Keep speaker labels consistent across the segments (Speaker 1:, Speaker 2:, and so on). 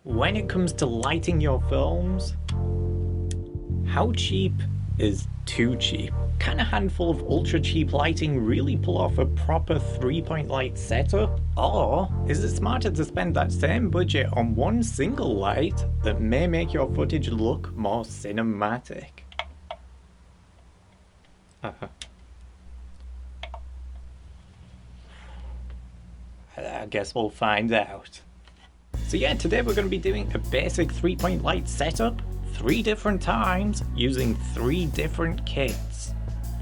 Speaker 1: When it comes to lighting your films, how cheap is too cheap? Can a handful of ultra cheap lighting really pull off a proper 3-point light setup? Or is it smarter to spend that same budget on one single light that may make your footage look more cinematic? I guess we'll find out. So yeah, today we're going to be doing a basic 3-point light setup 3 different times using 3 different kits.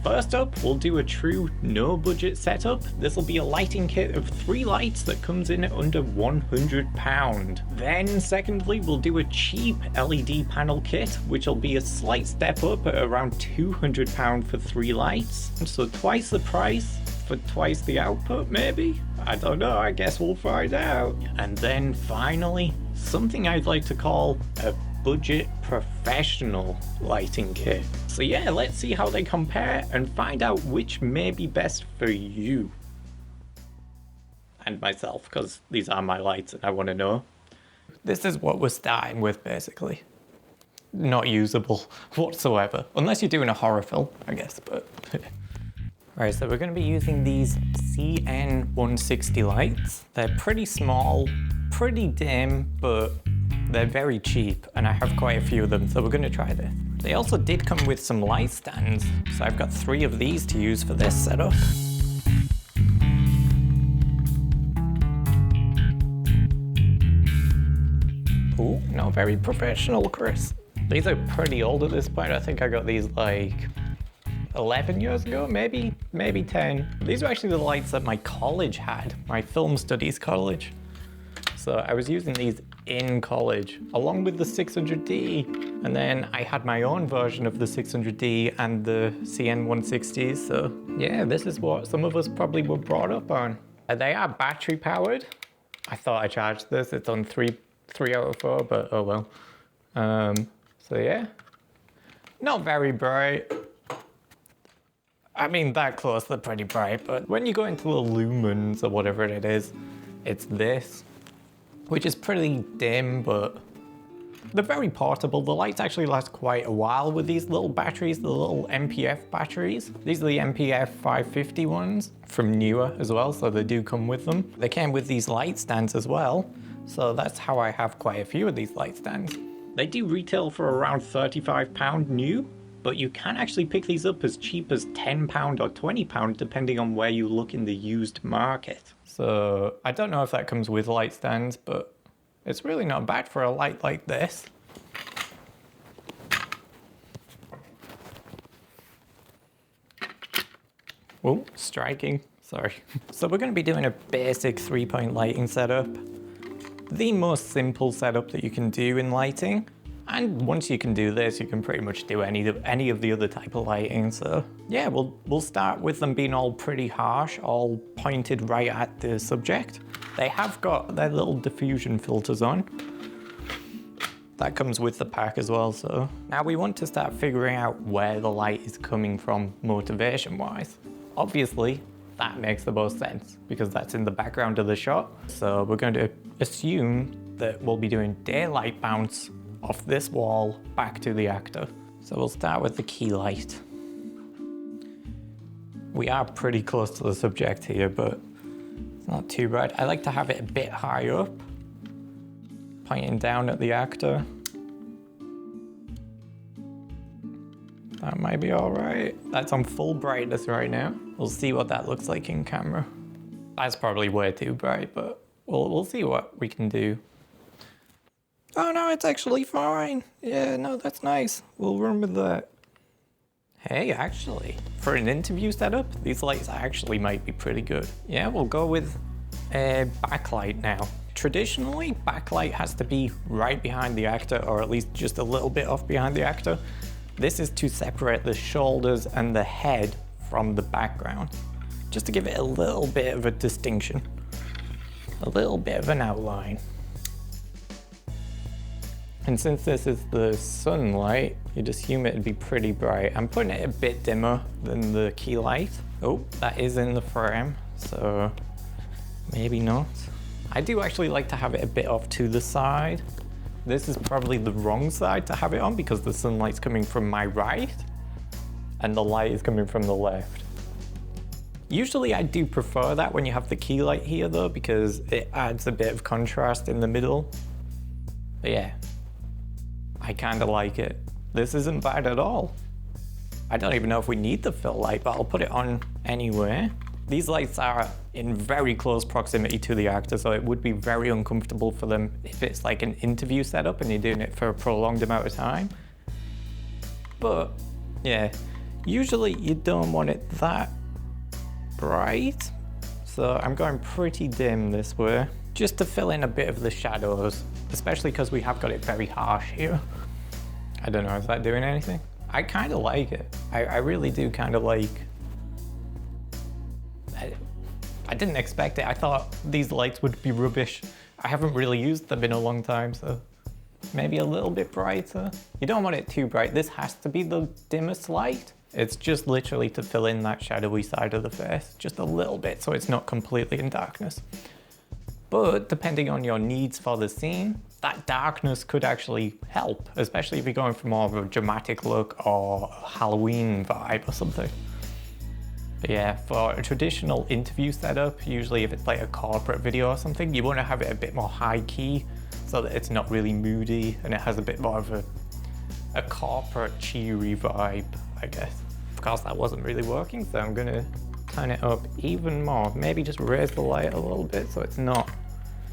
Speaker 1: First up, we'll do a true no budget setup. This will be a lighting kit of 3 lights that comes in at under £100. Then secondly, we'll do a cheap LED panel kit, which will be a slight step up at around £200 for 3 lights. So twice the price for twice the output, maybe? I don't know, I guess we'll find out. And then finally, something I'd like to call a budget professional lighting kit. So yeah, let's see how they compare and find out which may be best for you. And myself, because these are my lights and I want to know. This is what we're starting with, basically. Not usable whatsoever. Unless you're doing a horror film, I guess, but... Right, so we're going to be using these CN-160 lights. They're pretty small, pretty dim, but they're very cheap, and I have quite a few of them, so we're going to try this. They also did come with some light stands, so I've got 3 of these to use for this setup. Ooh, not very professional, Chris. These are pretty old at this point. I think I got these like 11 years ago, maybe 10. These are actually the lights that my college had, my film studies college. So I was using these in college, along with the 600D. And then I had my own version of the 600D and the CN-160s. So yeah, this is what some of us probably were brought up on. They are battery powered. I thought I charged this, it's on 3 out of 4, but oh well. So yeah, not very bright. I mean, that close, they're pretty bright, but when you go into the lumens or whatever it is, it's this, which is pretty dim, but they're very portable. The lights actually last quite a while with these little batteries, the little MPF batteries. These are the MPF 550 ones from Neewer as well, so they do come with them. They came with these light stands as well, so that's how I have quite a few of these light stands. They do retail for around £35 new, but you can actually pick these up as cheap as £10 or £20 depending on where you look in the used market. So I don't know if that comes with light stands, but it's really not bad for a light like this. Oh, striking, sorry. So we're going to be doing a basic 3-point lighting setup. The most simple setup that you can do in lighting. And once you can do this, you can pretty much do any of the other type of lighting. So yeah, we'll start with them being all pretty harsh, all pointed right at the subject. They have got their little diffusion filters on. That comes with the pack as well. So now we want to start figuring out where the light is coming from motivation-wise. Obviously, that makes the most sense because that's in the background of the shot. So we're going to assume that we'll be doing daylight bounce off this wall back to the actor. So we'll start with the key light. We are pretty close to the subject here, but it's not too bad. I like to have it a bit high up, pointing down at the actor. That might be all right. That's on full brightness right now. We'll see what that looks like in camera. That's probably way too bright, but we'll see what we can do. Oh no, it's actually fine. Yeah, no, that's nice. We'll run with that. Hey, actually, for an interview setup, these lights actually might be pretty good. Yeah, we'll go with a backlight now. Traditionally, backlight has to be right behind the actor, or at least just a little bit off behind the actor. This is to separate the shoulders and the head from the background, just to give it a little bit of a distinction, a little bit of an outline. And since this is the sunlight, you'd assume it'd be pretty bright. I'm putting it a bit dimmer than the key light. Oh, that is in the frame, so maybe not. I do actually like to have it a bit off to the side. This is probably the wrong side to have it on because the sunlight's coming from my right and the light is coming from the left. Usually I do prefer that when you have the key light here though, because it adds a bit of contrast in the middle. But yeah, I kind of like it. This isn't bad at all. I don't even know if we need the fill light, but I'll put it on anyway. These lights are in very close proximity to the actor, so it would be very uncomfortable for them if it's like an interview setup and you're doing it for a prolonged amount of time. But yeah, usually you don't want it that bright, so I'm going pretty dim this way, just to fill in a bit of the shadows, especially because we have got it very harsh here. I don't know, is that doing anything? I kind of like it. I really do kind of like... I didn't expect it. I thought these lights would be rubbish. I haven't really used them in a long time, so maybe a little bit brighter. You don't want it too bright. This has to be the dimmest light. It's just literally to fill in that shadowy side of the face, just a little bit, so it's not completely in darkness. But depending on your needs for the scene, that darkness could actually help, especially if you're going for more of a dramatic look or a Halloween vibe or something. But yeah, for a traditional interview setup, usually if it's like a corporate video or something, you want to have it a bit more high key so that it's not really moody and it has a bit more of a corporate cheery vibe, I guess. Of course, that wasn't really working, so I'm gonna turn it up even more. Maybe just raise the light a little bit so it's not...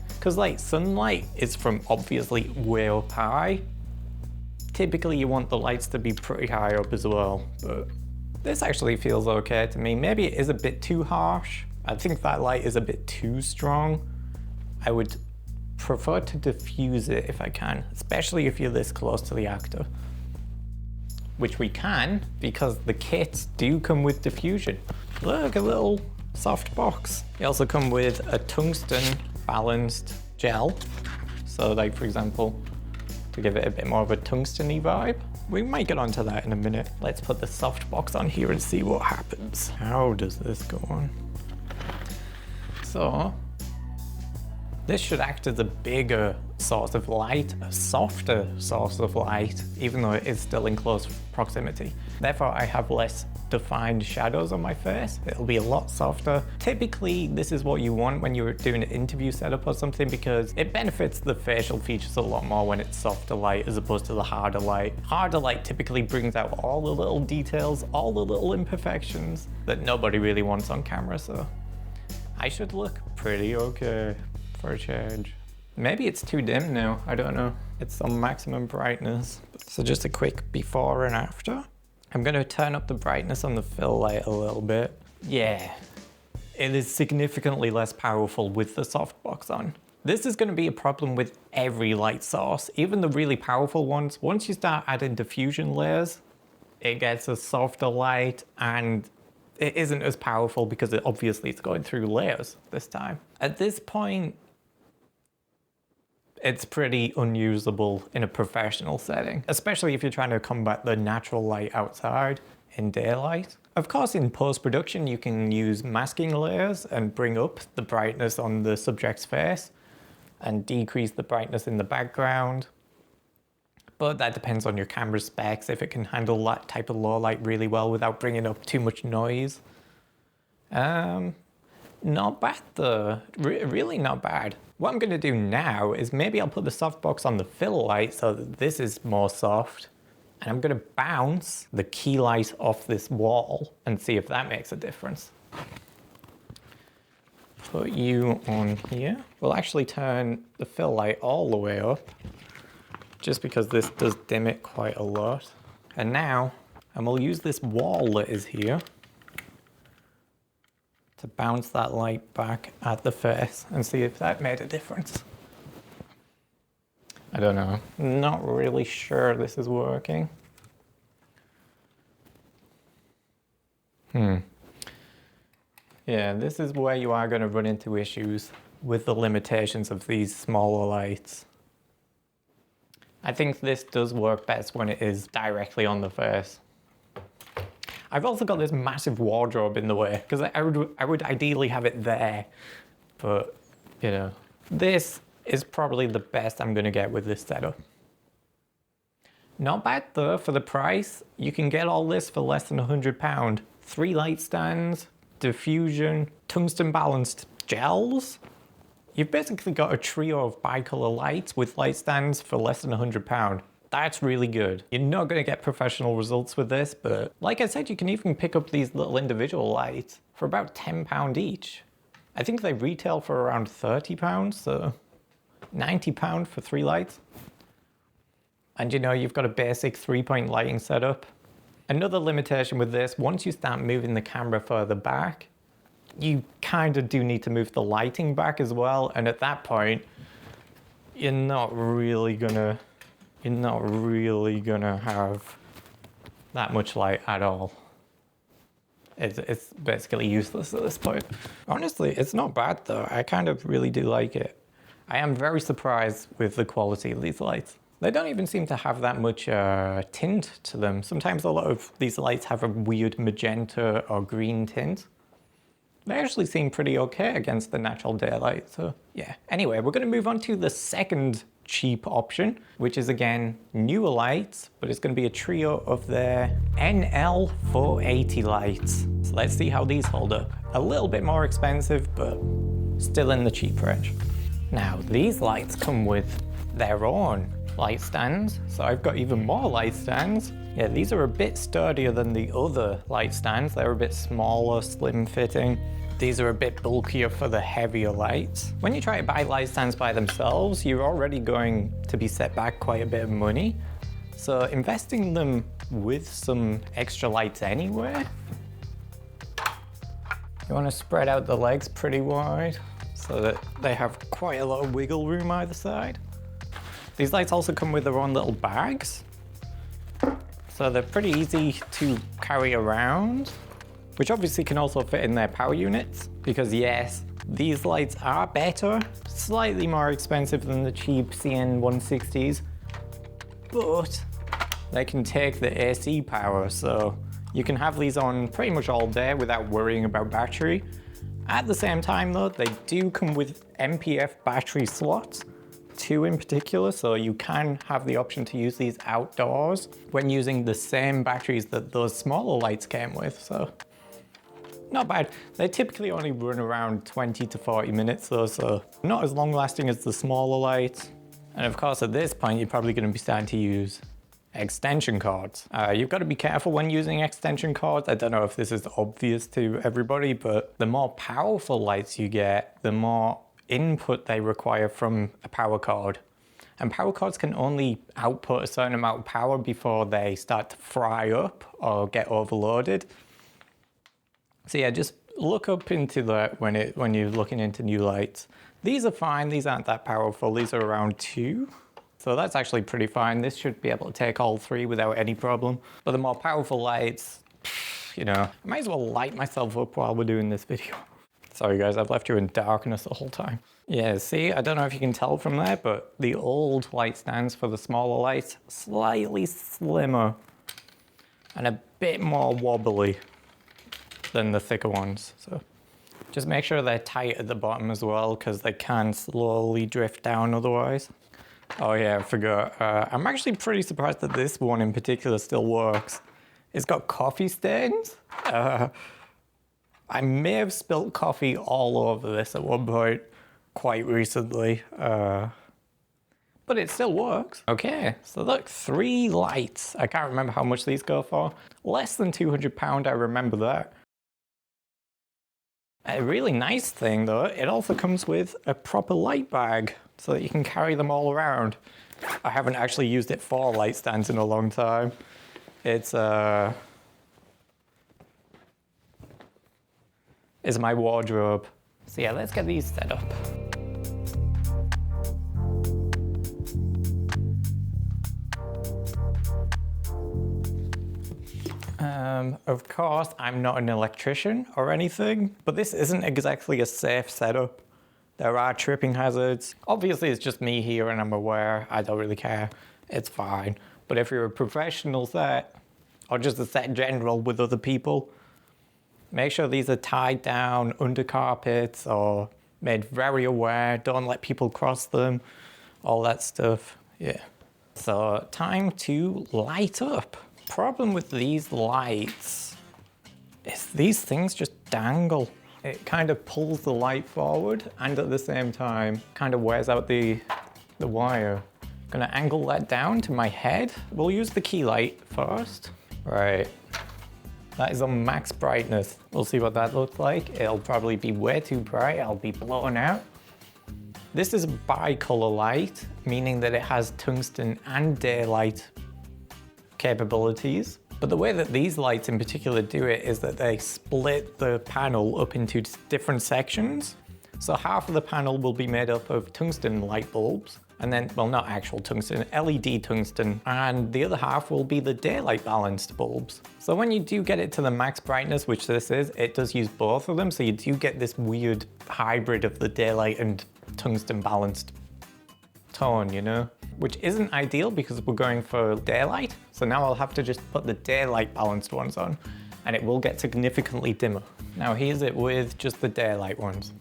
Speaker 1: Because like sunlight is from obviously way up high. Typically you want the lights to be pretty high up as well, but this actually feels okay to me. Maybe it is a bit too harsh. I think that light is a bit too strong. I would prefer to diffuse it if I can, especially if you're this close to the actor. Which we can, because the kits do come with diffusion. Look, a little soft box. They also come with a tungsten balanced gel. So like, for example, to give it a bit more of a tungsten-y vibe. We might get onto that in a minute. Let's put the soft box on here and see what happens. How does this go on? So, this should act as a bigger source of light, a softer source of light, even though it is still in close proximity. Therefore, I have less defined shadows on my face. It'll be a lot softer. Typically, this is what you want when you're doing an interview setup or something, because it benefits the facial features a lot more when it's softer light as opposed to the harder light. Harder light typically brings out all the little details, all the little imperfections that nobody really wants on camera, so I should look pretty okay for a change. Maybe it's too dim now, I don't know. It's on maximum brightness. So just a quick before and after. I'm gonna turn up the brightness on the fill light a little bit. Yeah, it is significantly less powerful with the softbox on. This is gonna be a problem with every light source, even the really powerful ones. Once you start adding diffusion layers, it gets a softer light and it isn't as powerful because obviously it's going through layers this time. At this point, it's pretty unusable in a professional setting, especially if you're trying to combat the natural light outside in daylight. Of course, in post-production, you can use masking layers and bring up the brightness on the subject's face and decrease the brightness in the background. But that depends on your camera specs, if it can handle that type of low light really well without bringing up too much noise. Not bad though, really not bad. What I'm gonna do now is maybe I'll put the softbox on the fill light so that this is more soft, and I'm gonna bounce the key light off this wall and see if that makes a difference. Put you on here. We'll actually turn the fill light all the way up, just because this does dim it quite a lot. And now, we'll use this wall that is here to bounce that light back at the face and see if that made a difference. I don't know, not really sure this is working. Yeah, this is where you are going to run into issues with the limitations of these smaller lights. I think this does work best when it is directly on the face. I've also got this massive wardrobe in the way, because I would ideally have it there, but you know, this is probably the best I'm gonna get with this setup. Not bad though for the price. You can get all this for less than £100. 3 light stands, diffusion, tungsten balanced gels. You've basically got a trio of bicolor lights with light stands for less than £100. That's really good. You're not gonna get professional results with this, but like I said, you can even pick up these little individual lights for about £10 each. I think they retail for around £30, so £90 for 3 lights. And you know, you've got a basic 3-point lighting setup. Another limitation with this, once you start moving the camera further back, you kind of do need to move the lighting back as well. And at that point, you're not really gonna have that much light at all. It's basically useless at this point. Honestly, it's not bad though. I kind of really do like it. I am very surprised with the quality of these lights. They don't even seem to have that much tint to them. Sometimes a lot of these lights have a weird magenta or green tint. They actually seem pretty okay against the natural daylight, so yeah. Anyway, we're gonna move on to the second cheap option, which is again, Neewer lights, but it's gonna be a trio of their NL-480 lights. So let's see how these hold up. A little bit more expensive, but still in the cheap range. Now, these lights come with their own light stands, so I've got even more light stands. Yeah, these are a bit sturdier than the other light stands. They're a bit smaller, slim fitting. These are a bit bulkier for the heavier lights. When you try to buy light stands by themselves, you're already going to be set back quite a bit of money. So investing them with some extra lights anyway. You want to spread out the legs pretty wide so that they have quite a lot of wiggle room either side. These lights also come with their own little bags. So they're pretty easy to carry around, which obviously can also fit in their power units, because yes, these lights are better, slightly more expensive than the cheap CN160s, but they can take the AC power, so you can have these on pretty much all day without worrying about battery. At the same time though, they do come with MPF battery slots, 2 in particular, so you can have the option to use these outdoors when using the same batteries that those smaller lights came with, so not bad. They typically only run around 20 to 40 minutes though, so not as long lasting as the smaller lights. And of course at this point you're probably going to be starting to use extension cords. You've got to be careful when using extension cords. I don't know if this is obvious to everybody, but the more powerful lights you get, the more input they require from a power cord. And power cords can only output a certain amount of power before they start to fry up or get overloaded. So yeah, just look up into that when you're looking into new lights. These are fine, these aren't that powerful. These are around 2. So that's actually pretty fine. This should be able to take all 3 without any problem. But the more powerful lights, you know, I might as well light myself up while we're doing this video. Sorry guys, I've left you in darkness the whole time. Yeah, see, I don't know if you can tell from there, but the old light stands for the smaller lights, slightly slimmer and a bit more wobbly than the thicker ones. So just make sure they're tight at the bottom as well, because they can slowly drift down otherwise. Oh yeah, I forgot. I'm actually pretty surprised that this one in particular still works. It's got coffee stains. I may have spilt coffee all over this at one point quite recently, but it still works. Okay, so look, 3 lights. I can't remember how much these go for. Less than £200, I remember that. A really nice thing though, it also comes with a proper light bag so that you can carry them all around. I haven't actually used it for light stands in a long time. It's my wardrobe. So yeah, let's get these set up. Of course, I'm not an electrician or anything, but this isn't exactly a safe setup. There are tripping hazards. Obviously, it's just me here and I'm aware. I don't really care. It's fine. But if you're a professional set, or just a set in general with other people, make sure these are tied down under carpets or Made very aware, don't let people cross them, all that stuff, yeah. So time to light up. Problem with these lights is these things just dangle. It kind of pulls the light forward and at the same time kind of wears out the wire. Gonna angle that down to my head. We'll use the key light first. Right, that is on max brightness. We'll see what that looks like. It'll probably be way too bright. I'll be blown out. This is a bicolor light, meaning that it has tungsten and daylight capabilities. But the way that these lights in particular do it is that they split the panel up into different sections. So half of the panel will be made up of tungsten light bulbs, and then, well, not actual tungsten, LED tungsten, and the other half will be the daylight balanced bulbs. So when you do get it to the max brightness, which this is, it does use both of them, so you do get this weird hybrid of the daylight and tungsten balanced tone, you know? Which isn't ideal because we're going for daylight. So now I'll have to just put the daylight balanced ones on and it will get significantly dimmer. Now here's it with just the daylight ones.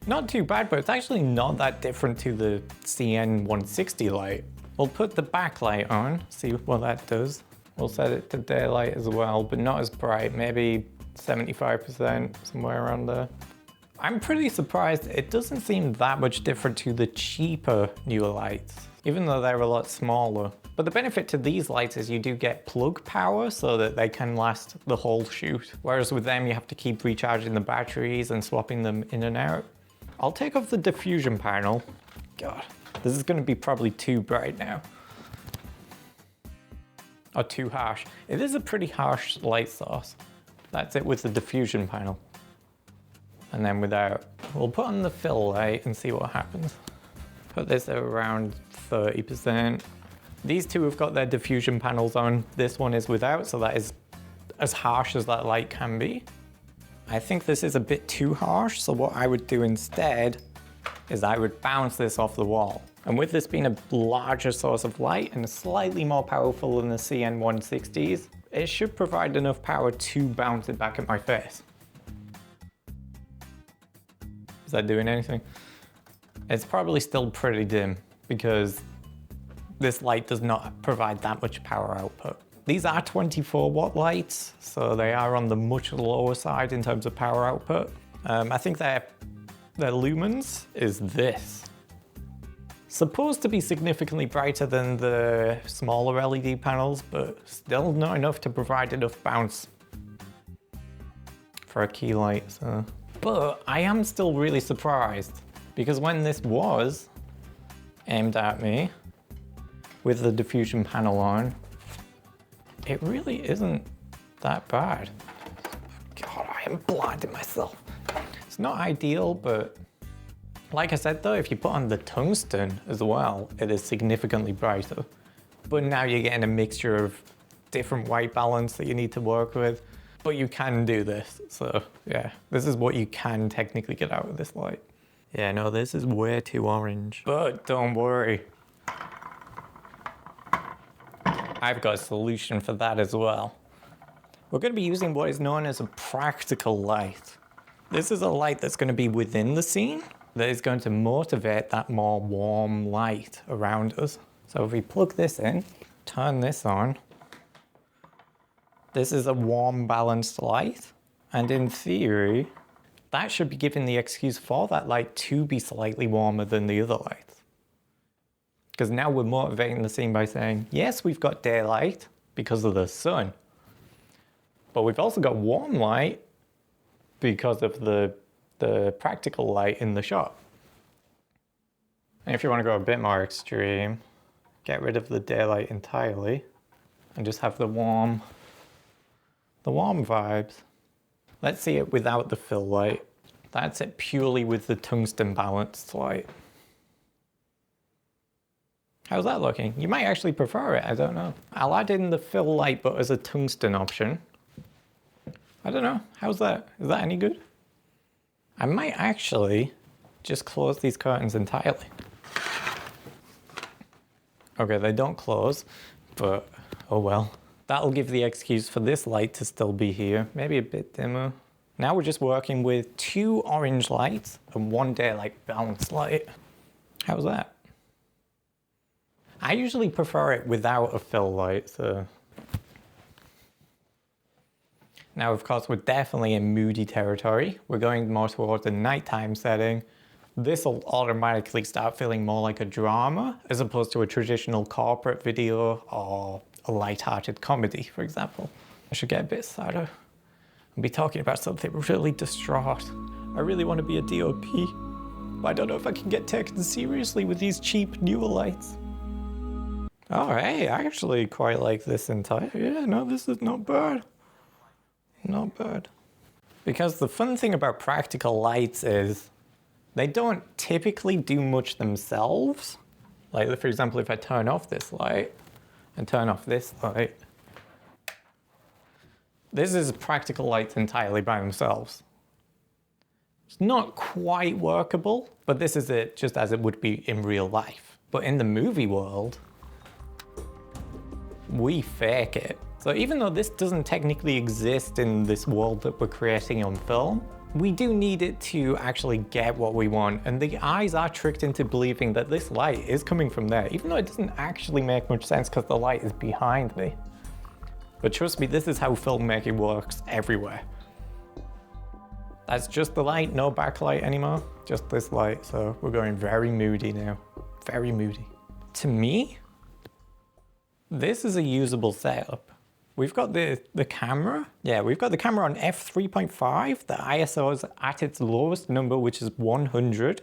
Speaker 1: Not too bad, but it's actually not that different to the CN-160 light. We'll put the backlight on, see what that does. We'll set it to daylight as well, but not as bright, maybe 75%, somewhere around there. I'm pretty surprised it doesn't seem that much different to the cheaper newer lights, even though they're a lot smaller. But the benefit to these lights is you do get plug power so that they can last the whole shoot. Whereas with them, you have to keep recharging the batteries and swapping them in and out. I'll take off the diffusion panel. God, this is gonna be probably too bright now. Or too harsh. It is a pretty harsh light source. That's it with the diffusion panel. And then without, we'll put on the fill light and see what happens. Put this at around 30%. These two have got their diffusion panels on. This one is without, so that is as harsh as that light can be. I think this is a bit too harsh, so what I would do instead is I would bounce this off the wall. And with this being a larger source of light and slightly more powerful than the CN-160s, it should provide enough power to bounce it back at my face. Is that doing anything? It's probably still pretty dim because this light does not provide that much power output. These are 24 watt lights, so they are on the much lower side in terms of power output. I think their lumens is this. Supposed to be significantly brighter than the smaller LED panels, but still not enough to provide enough bounce for a key light. So. But I am still really surprised because when this was aimed at me with the diffusion panel on, it really isn't that bad. God, I am blinding myself. It's not ideal, but like I said though, if you put on the tungsten as well, it is significantly brighter. But now you're getting a mixture of different white balance that you need to work with. But you can do this, so yeah, this is what you can technically get out of this light. Yeah, no, this is way too orange. But don't worry. I've got a solution for that as well. We're going to be using what is known as a practical light. This is a light that's going to be within the scene that is going to motivate that more warm light around us. So if we plug this in, turn this on, this is a warm, balanced light. And in theory, that should be giving the excuse for that light to be slightly warmer than the other lights. Because now we're motivating the scene by saying, yes, we've got daylight because of the sun, but we've also got warm light because of the practical light in the shot. And if you want to go a bit more extreme, get rid of the daylight entirely and just have the warm vibes. Let's see it without the fill light. That's it purely with the tungsten balanced light. How's that looking? You might actually prefer it, I don't know. I'll add in the fill light but as a tungsten option. I don't know, how's that? Is that any good? I might actually just close these curtains entirely. Okay, they don't close, but oh well. That'll give the excuse for this light to still be here. Maybe a bit dimmer. Now we're just working with 2 orange lights and 1 daylight balance light. How's that? I usually prefer it without a fill light, so. Now, of course, we're definitely in moody territory. We're going more towards a nighttime setting. This will automatically start feeling more like a drama as opposed to a traditional corporate video or a light-hearted comedy, for example. I should get a bit sadder and be talking about something really distraught. I really want to be a DOP, but I don't know if I can get taken seriously with these cheap Neewer lights. Oh, hey, I actually quite like this entire, yeah, no, this is not bad. Not bad. Because the fun thing about practical lights is they don't typically do much themselves. Like, for example, if I turn off this light and turn off this light, this is practical lights entirely by themselves. It's not quite workable, but this is it just as it would be in real life. But in the movie world, we fake it. So even though this doesn't technically exist in this world that we're creating on film, we do need it to actually get what we want. And the eyes are tricked into believing that this light is coming from there, even though it doesn't actually make much sense because the light is behind me. But trust me, this is how filmmaking works everywhere. That's just the light, no backlight anymore, just this light. So we're going very moody now, very moody. To me, this is a usable setup. We've got the camera. Yeah, we've got the camera on f3.5. The ISO is at its lowest number, which is 100.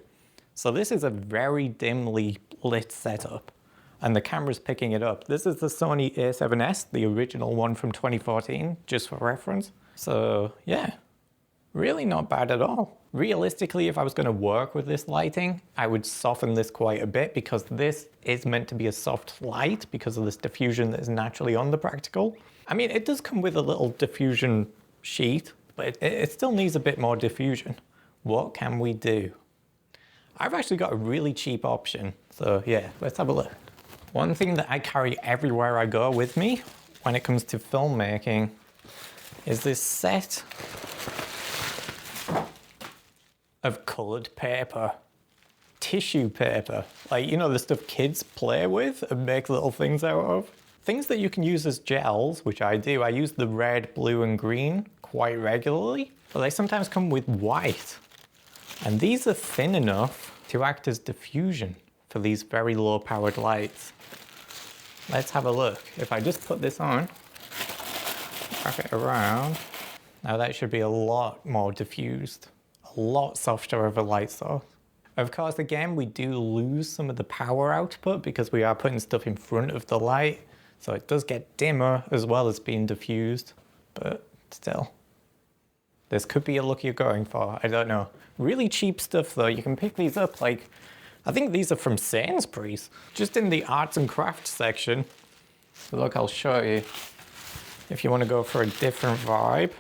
Speaker 1: So this is a very dimly lit setup. And the camera's picking it up. This is the Sony a7S, the original one from 2014, just for reference. So yeah, really not bad at all. Realistically, if I was going to work with this lighting, I would soften this quite a bit because this is meant to be a soft light because of this diffusion that is naturally on the practical. I mean, it does come with a little diffusion sheet, but it still needs a bit more diffusion. What can we do? I've actually got a really cheap option. So yeah, let's have a look. One thing that I carry everywhere I go with me when it comes to filmmaking is this set of colored paper, tissue paper. Like, you know, the stuff kids play with and make little things out of? Things that you can use as gels, which I do. I use the red, blue, and green quite regularly, but they sometimes come with white. And these are thin enough to act as diffusion for these very low-powered lights. Let's have a look. If I just put this on, wrap it around, now that should be a lot more diffused, a lot softer of a light source. Of course, again, we do lose some of the power output because we are putting stuff in front of the light. So it does get dimmer as well as being diffused, but still. This could be a look you're going for, I don't know. Really cheap stuff though, you can pick these up like, I think these are from Sainsbury's, just in the arts and crafts section. So look, I'll show you. If you want to go for a different vibe,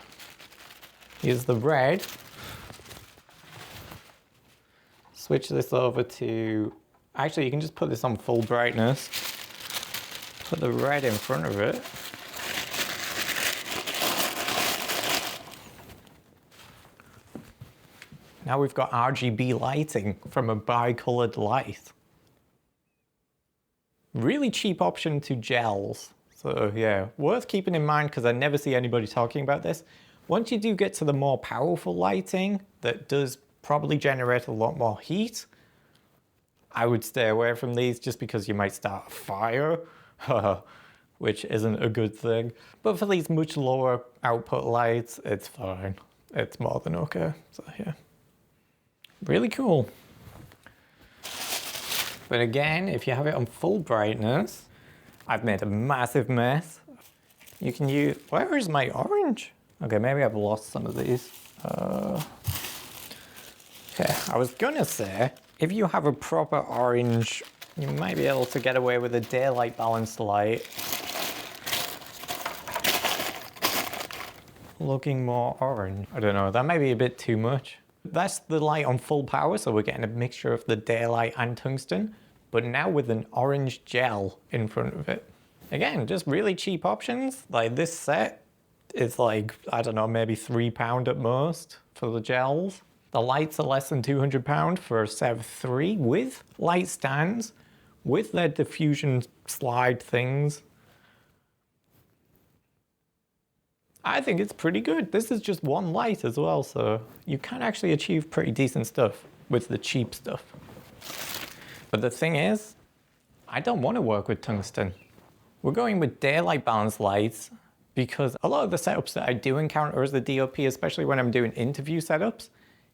Speaker 1: here's the red. Switch this over to, actually you can just put this on full brightness. Put the red in front of it. Now we've got RGB lighting from a bi-colored light. Really cheap option to gels. So yeah, worth keeping in mind because I never see anybody talking about this. Once you do get to the more powerful lighting that does probably generate a lot more heat, I would stay away from these just because you might start a fire. Which isn't a good thing. But for these much lower output lights, it's fine. It's more than okay. So yeah, really cool. But again, if you have it on full brightness, I've made a massive mess. You can use, where is my orange? Okay, maybe I've lost some of these. Okay, I was gonna say, if you have a proper orange, you might be able to get away with a daylight balanced light. Looking more orange. I don't know, that might be a bit too much. That's the light on full power, so we're getting a mixture of the daylight and tungsten, but now with an orange gel in front of it. Again, just really cheap options. Like this set It's like, I don't know, maybe £3 at most for the gels. The lights are less than £200 for a set of 3 with light stands, with their diffusion slide things. I think it's pretty good. This is just one light as well, so you can actually achieve pretty decent stuff with the cheap stuff. But the thing is, I don't want to work with tungsten. We're going with daylight balance lights because a lot of the setups that I do encounter as the DOP, especially when I'm doing interview setups,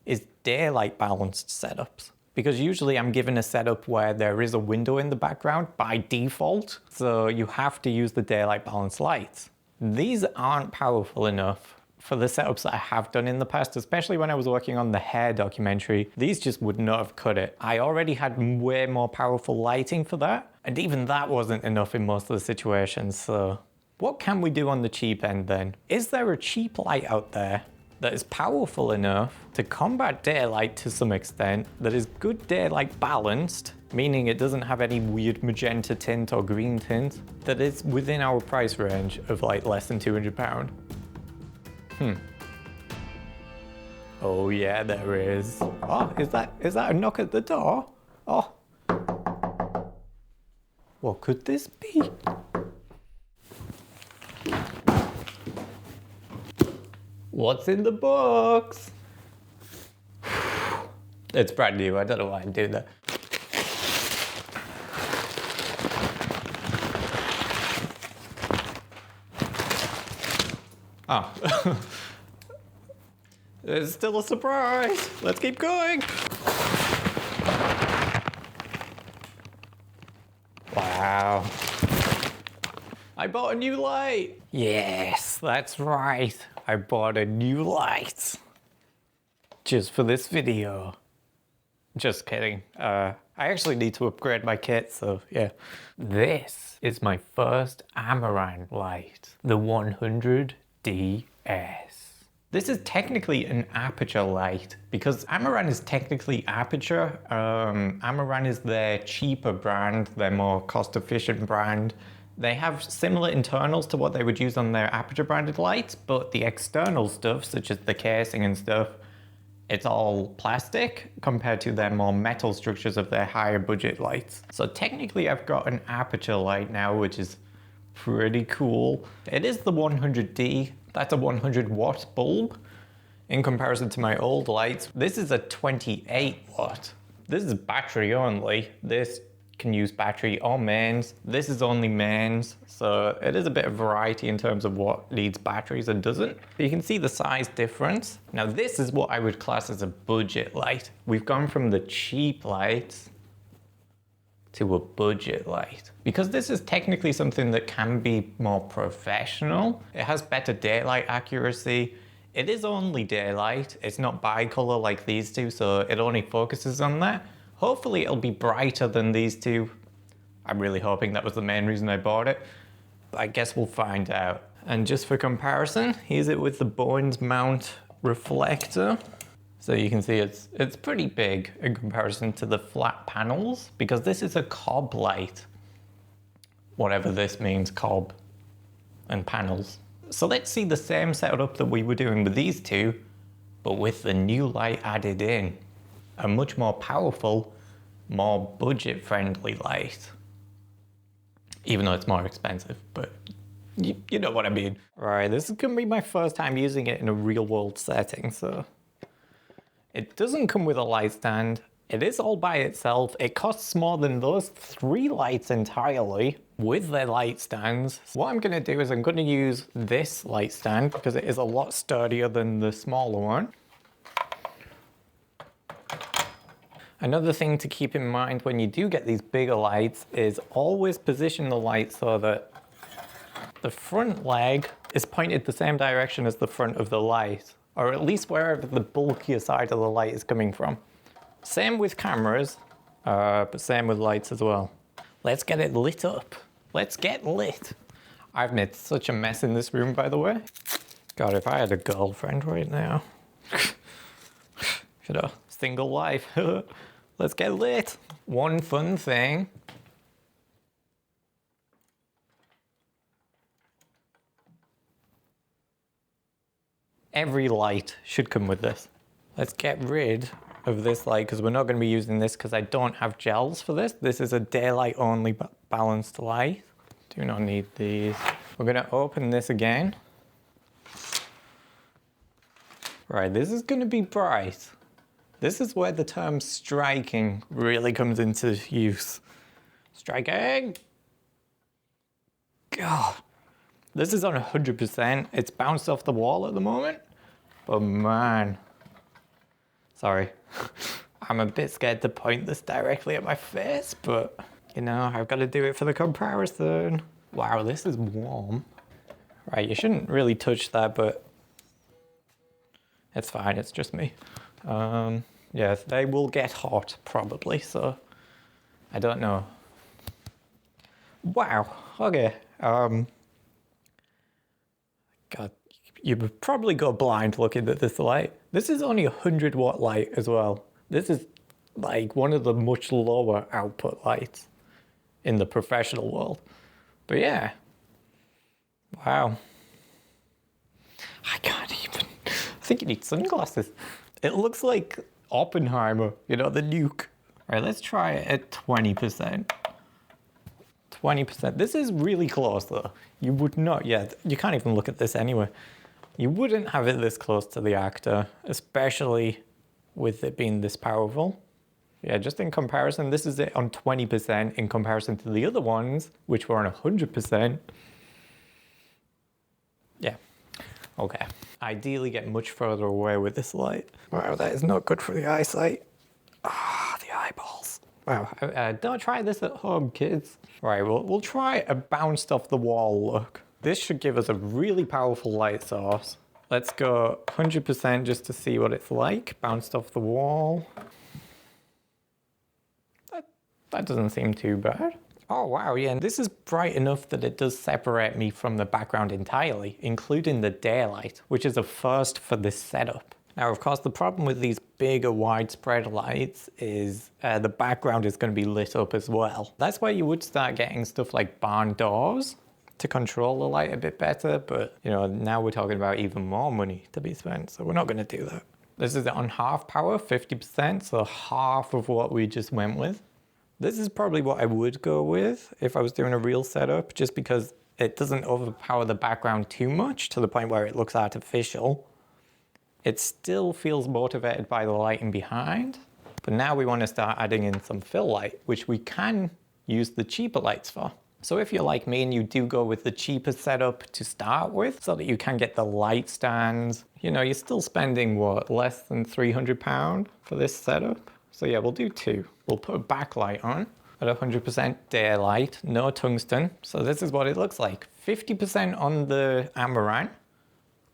Speaker 1: is daylight balanced setups. Because usually I'm given a setup where there is a window in the background by default, so you have to use the daylight balance lights. These aren't powerful enough for the setups that I have done in the past, especially when I was working on the hair documentary. These just would not have cut it. I already had way more powerful lighting for that, and even that wasn't enough in most of the situations, so what can we do on the cheap end then? Is there a cheap light out there that is powerful enough to combat daylight to some extent, that is good daylight balanced, meaning it doesn't have any weird magenta tint or green tint, that is within our price range of like less than £200? Oh yeah, there is. Oh, is that a knock at the door? Oh. What could this be? What's in the box? It's brand new, I don't know why I'm doing that. Oh. It's still a surprise. Let's keep going. Wow. I bought a new light. Yes, that's right. I bought a new light. Just for this video. Just kidding. I actually need to upgrade my kit, so yeah. This is my first Amaran light, the 100DS. This is technically an aperture light because Amaran is technically aperture. Amaran is their cheaper brand, their more cost-efficient brand. They have similar internals to what they would use on their aperture branded lights, but the external stuff, such as the casing and stuff, it's all plastic compared to their more metal structures of their higher budget lights. So technically I've got an aperture light now, which is pretty cool. It is the 100D, that's a 100 watt bulb. In comparison to my old lights, this is a 28 watt. This is battery only. This can use battery or mains. This is only mains, so it is a bit of variety in terms of what needs batteries and doesn't. You can see the size difference. Now this is what I would class as a budget light. We've gone from the cheap lights to a budget light. Because this is technically something that can be more professional. It has better daylight accuracy. It is only daylight. It's not bicolor like these two, so it only focuses on that. Hopefully it'll be brighter than these two. I'm really hoping that was the main reason I bought it. But I guess we'll find out. And just for comparison, here's it with the Bones mount reflector. So you can see it's pretty big in comparison to the flat panels because this is a COB light. Whatever this means, COB and panels. So let's see the same setup that we were doing with these two, but with the new light added in. A much more powerful, more budget-friendly light. Even though it's more expensive, but you know what I mean. Right, this is gonna be my first time using it in a real-world setting, so. It doesn't come with a light stand. It is all by itself. It costs more than those 3 lights entirely with their light stands. What I'm gonna do is I'm gonna use this light stand because it is a lot sturdier than the smaller one. Another thing to keep in mind when you do get these bigger lights is always position the light so that the front leg is pointed the same direction as the front of the light, or at least wherever the bulkier side of the light is coming from. Same with cameras, but same with lights as well. Let's get it lit up. Let's get lit. I've made such a mess in this room, by the way. God, if I had a girlfriend right now. You know, single life. Let's get lit. One fun thing. Every light should come with this. Let's get rid of this light because we're not going to be using this because I don't have gels for this. This is a daylight only balanced light. Do not need these. We're going to open this again. Right, this is going to be bright. This is where the term striking really comes into use. Striking! God. This is on 100%. It's bounced off the wall at the moment. But man. Sorry. I'm a bit scared to point this directly at my face, but you know, I've got to do it for the comparison. Wow, this is warm. Right, you shouldn't really touch that, but it's fine, it's just me. Yes, they will get hot, probably, so I don't know. Wow, okay. God, you would probably go blind looking at this light. This is only 100 watt light as well. This is like one of the much lower output lights in the professional world. But yeah, wow. I can't even, I think you need sunglasses. It looks like Oppenheimer, you know, the nuke. All right, let's try it at 20%. 20%. This is really close though. You would not yet. You can't even look at this anyway. You wouldn't have it this close to the actor, especially with it being this powerful. Yeah, just in comparison, this is it on 20% in comparison to the other ones, which were on 100%. Yeah, okay. Ideally get much further away with this light. Wow, that is not good for the eyesight. Ah, the eyeballs. Wow, don't try this at home, kids. Right, we'll try a bounced off the wall look. This should give us a really powerful light source. Let's go 100% just to see what it's like. Bounced off the wall. That doesn't seem too bad. Oh wow, yeah, and this is bright enough that it does separate me from the background entirely, including the daylight, which is a first for this setup. Now, of course, the problem with these bigger widespread lights is the background is going to be lit up as well. That's why you would start getting stuff like barn doors to control the light a bit better, but you know, now we're talking about even more money to be spent, so we're not going to do that. This is on half power, 50%, so half of what we just went with. This is probably what I would go with if I was doing a real setup, just because it doesn't overpower the background too much to the point where it looks artificial. It still feels motivated by the lighting behind, but now we want to start adding in some fill light, which we can use the cheaper lights for. So if you're like me and you do go with the cheaper setup to start with, so that you can get the light stands, you know, you're still spending what, less than £300 for this setup? So yeah, we'll do two. We'll put a backlight on at 100% daylight, no tungsten. So this is what it looks like. 50% on the Amaran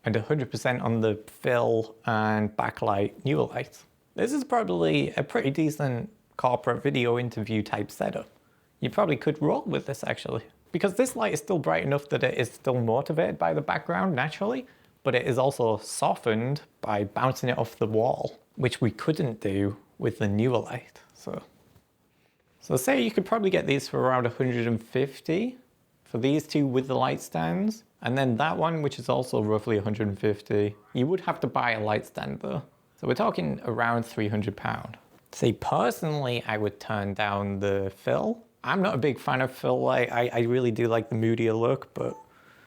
Speaker 1: and 100% on the fill and backlight Neewer lights. This is probably a pretty decent corporate video interview type setup. You probably could roll with this actually, because this light is still bright enough that it is still motivated by the background naturally, but it is also softened by bouncing it off the wall, which we couldn't do with the Neewer light. So say you could probably get these for around 150 for these two with the light stands, and then that one, which is also roughly 150. You would have to buy a light stand though. So we're talking around £300. See, personally, I would turn down the fill. I'm not a big fan of fill light. I really do like the moodier look, but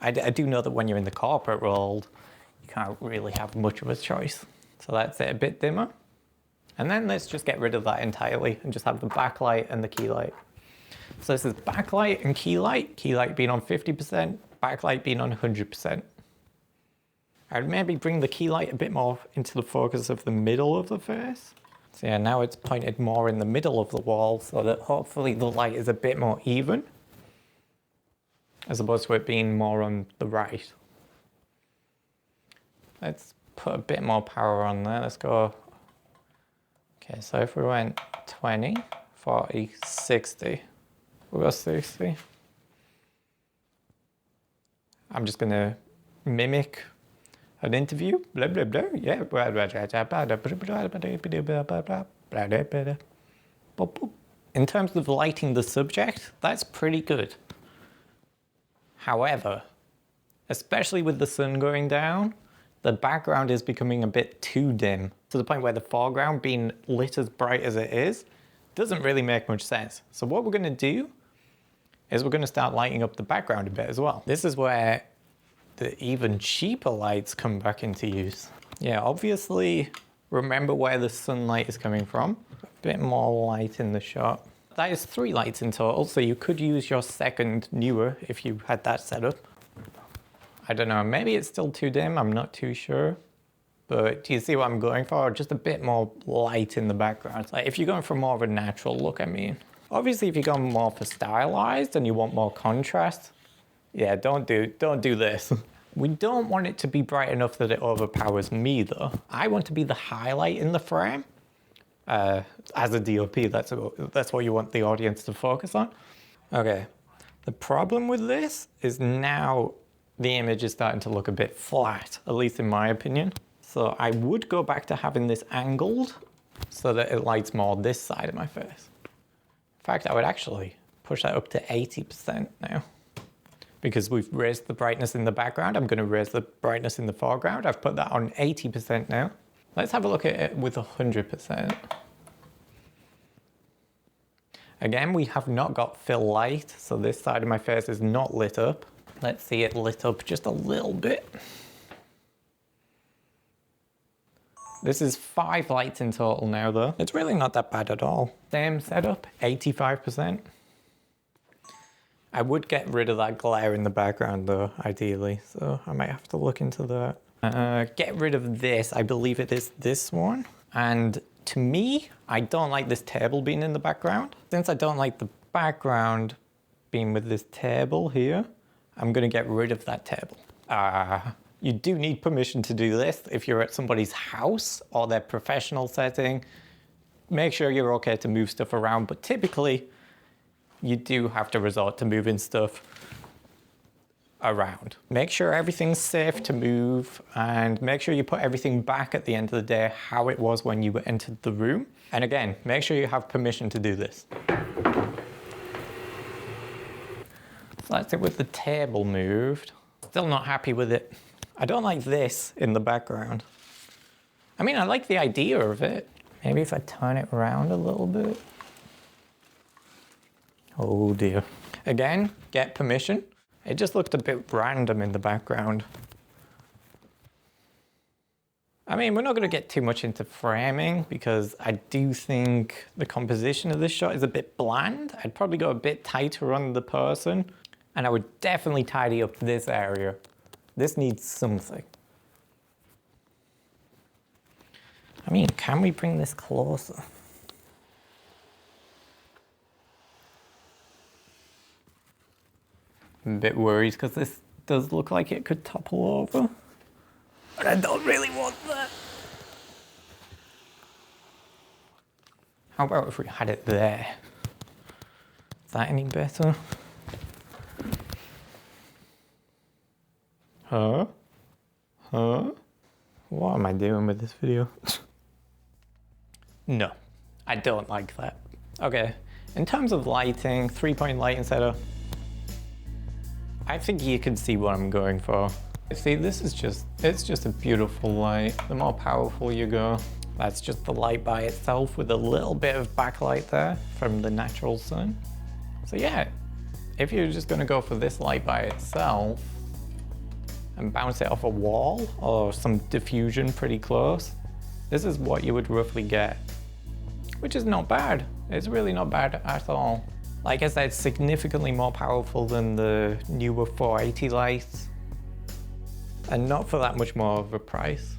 Speaker 1: I do know that when you're in the corporate world, you can't really have much of a choice. So that's it, a bit dimmer. And then let's just get rid of that entirely and just have the backlight and the key light. So this is backlight and key light being on 50%, backlight being on 100%. I'd maybe bring the key light a bit more into the focus of the middle of the face. So yeah, now it's pointed more in the middle of the wall so that hopefully the light is a bit more even, as opposed to it being more on the right. Let's put a bit more power on there. Let's go. Okay, so if we went 20, 40, 60, we'll go 60. I'm just gonna mimic an interview, blah, blah, blah, yeah. In terms of lighting the subject, that's pretty good. However, especially with the sun going down, the background is becoming a bit too dim, to the point where the foreground being lit as bright as it is doesn't really make much sense. So what we're going to do is we're going to start lighting up the background a bit as well. This is where the even cheaper lights come back into use. Yeah, obviously remember where the sunlight is coming from. A bit more light in the shot. That is 3 lights in total, so you could use your second Neewer if you had that set up. I don't know, maybe it's still too dim, I'm not too sure. But do you see what I'm going for? Just a bit more light in the background. Like if you're going for more of a natural look, I mean. Obviously if you're going more for stylized and you want more contrast, yeah, don't do this. We don't want it to be bright enough that it overpowers me though. I want to be the highlight in the frame. As a DOP, that's what you want the audience to focus on. Okay, the problem with this is now the image is starting to look a bit flat, at least in my opinion. So I would go back to having this angled so that it lights more this side of my face. In fact, I would actually push that up to 80% now. Because we've raised the brightness in the background, I'm going to raise the brightness in the foreground. I've put that on 80% now. Let's have a look at it with 100%. Again, we have not got fill light, so this side of my face is not lit up. Let's see it lit up just a little bit. This is 5 lights in total now though. It's really not that bad at all. Same setup, 85%. I would get rid of that glare in the background though, ideally, so I might have to look into that. Get rid of this, I believe it is this one. And to me, I don't like this table being in the background. Since I don't like the background being with this table here, I'm gonna get rid of that table. You do need permission to do this if you're at somebody's house or their professional setting. Make sure you're okay to move stuff around, but typically you do have to resort to moving stuff around. Make sure everything's safe to move and make sure you put everything back at the end of the day how it was when you entered the room. And again, make sure you have permission to do this. So that's it with the table moved. Still not happy with it. I don't like this in the background. I mean, I like the idea of it. Maybe if I turn it around a little bit. Oh dear. Again, get permission. It just looked a bit random in the background. I mean, we're not going to get too much into framing because I do think the composition of this shot is a bit bland. I'd probably go a bit tighter on the person, and I would definitely tidy up this area. This needs something. I mean, can we bring this closer? I'm a bit worried because this does look like it could topple over. But I don't really want that. How about if we had it there? Is that any better? Huh? What am I doing with this video? No, I don't like that. Okay, in terms of lighting, 3-point lighting setup, I think you can see what I'm going for. See, this is it's just a beautiful light. The more powerful you go, that's just the light by itself with a little bit of backlight there from the natural sun. So yeah, if you're just gonna go for this light by itself and bounce it off a wall or some diffusion pretty close, this is what you would roughly get, which is not bad. It's really not bad at all. Like I said, significantly more powerful than the Neewer 480 lights, and not for that much more of a price,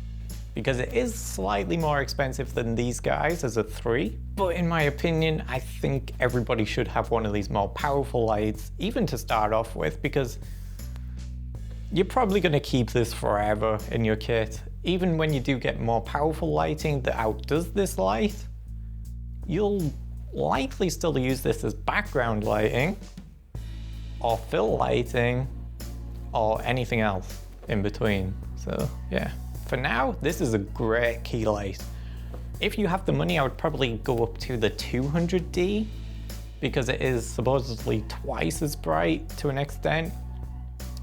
Speaker 1: because it is slightly more expensive than these guys as a 3. But in my opinion, I think everybody should have one of these more powerful lights, even to start off with, because you're probably going to keep this forever in your kit. Even when you do get more powerful lighting that outdoes this light, you'll likely still use this as background lighting or fill lighting or anything else in between. So yeah, for now, this is a great key light. If you have the money, I would probably go up to the 200D because it is supposedly twice as bright to an extent.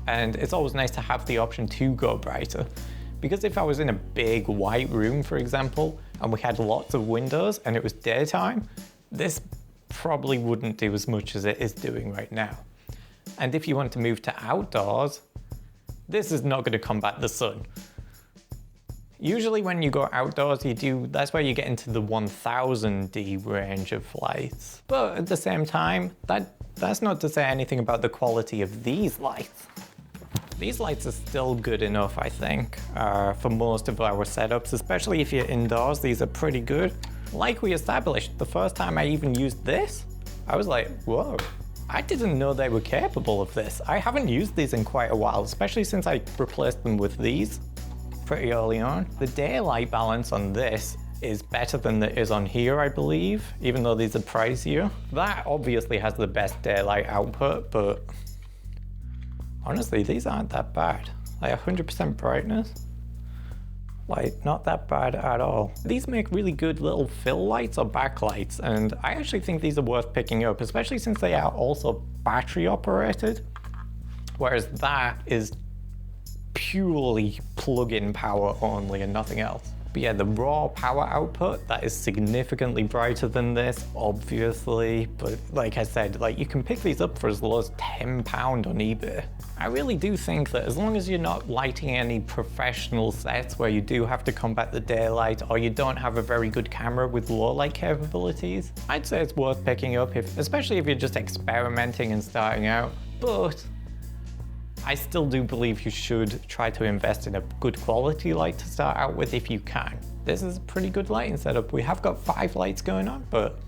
Speaker 1: And it's always nice to have the option to go brighter Because if I was in a big white room, for example, and we had lots of windows and it was daytime, this probably wouldn't do as much as it is doing right now. And if you want to move to outdoors, this is not going to combat the sun. Usually when you go outdoors, that's where you get into the 1000D range of lights. But at the same time, that's not to say anything about the quality of these lights. These lights are still good enough, I think, for most of our setups, especially if you're indoors. These are pretty good. Like we established, the first time I even used this, I was like, whoa, I didn't know they were capable of this. I haven't used these in quite a while, especially since I replaced them with these pretty early on. The daylight balance on this is better than it is on here, I believe, even though these are pricier. That obviously has the best daylight output, but honestly, these aren't that bad. Like 100% brightness, like not that bad at all. These make really good little fill lights or backlights, and I actually think these are worth picking up, especially since they are also battery operated, whereas that is purely plug-in power only and nothing else. But yeah, the raw power output, that is significantly brighter than this, obviously. But like I said, like you can pick these up for as low as £10 on eBay. I really do think that as long as you're not lighting any professional sets where you do have to combat the daylight, or you don't have a very good camera with low light capabilities, I'd say it's worth picking up, especially if you're just experimenting and starting out. But I still do believe you should try to invest in a good quality light to start out with if you can. This is a pretty good lighting setup. We have got 5 lights going on, but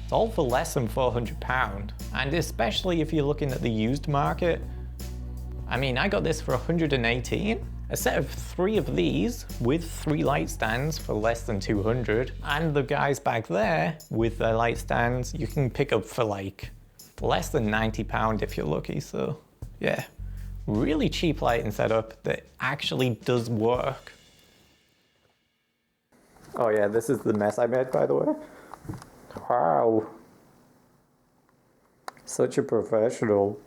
Speaker 1: it's all for less than £400. And especially if you're looking at the used market, I mean, I got this for 118. A set of 3 of these with 3 light stands for less than 200. And the guys back there with their light stands, you can pick up for like less than £90 if you're lucky, so. Yeah, really cheap lighting setup that actually does work. Oh yeah, this is the mess I made, by the way. Wow. Such a professional.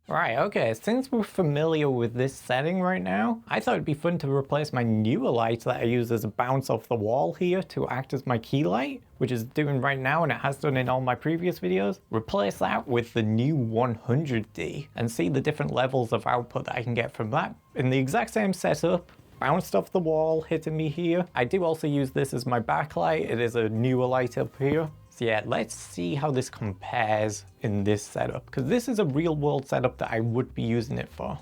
Speaker 1: Right, okay, since we're familiar with this setting right now, I thought it'd be fun to replace my Neewer light that I use as a bounce off the wall here to act as my key light, which is doing right now and it has done in all my previous videos. Replace that with the new 100D and see the different levels of output that I can get from that in the exact same setup. Bounced off the wall, hitting me here. I do also use this as my backlight. It is a Neewer light up here. So yeah, let's see how this compares in this setup, because this is a real world setup that I would be using it for.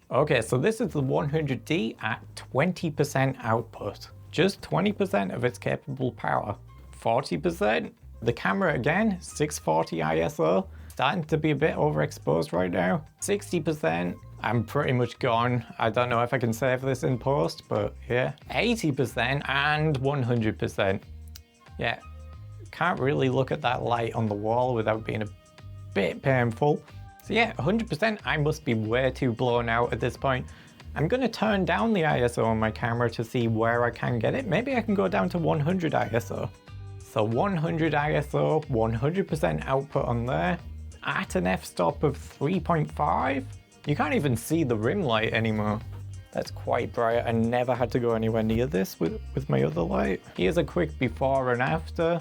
Speaker 1: Okay, so this is the 100D at 20% output. Just 20% of its capable power. 40%. The camera again, 640 ISO. Starting to be a bit overexposed right now. 60%. I'm pretty much gone. I don't know if I can save this in post, but yeah. 80% and 100%. Yeah. Can't really look at that light on the wall without being a bit painful. So yeah, 100%, I must be way too blown out at this point. I'm gonna turn down the ISO on my camera to see where I can get it. Maybe I can go down to 100 ISO. So 100 ISO, 100% output on there, at an f-stop of 3.5. You can't even see the rim light anymore. That's quite bright. I never had to go anywhere near this with my other light. Here's a quick before and after.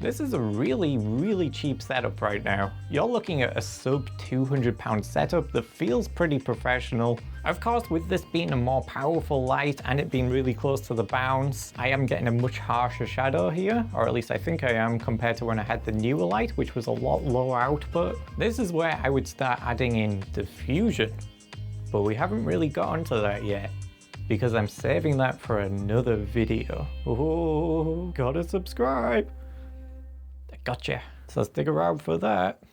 Speaker 1: This is a really, really cheap setup right now. You're looking at a sub £200 setup that feels pretty professional. Of course, with this being a more powerful light and it being really close to the bounce, I am getting a much harsher shadow here, or at least I think I am, compared to when I had the Neewer light, which was a lot lower output. This is where I would start adding in diffusion, but we haven't really got onto that yet, because I'm saving that for another video. Oh, gotta subscribe. Gotcha. So stick around for that.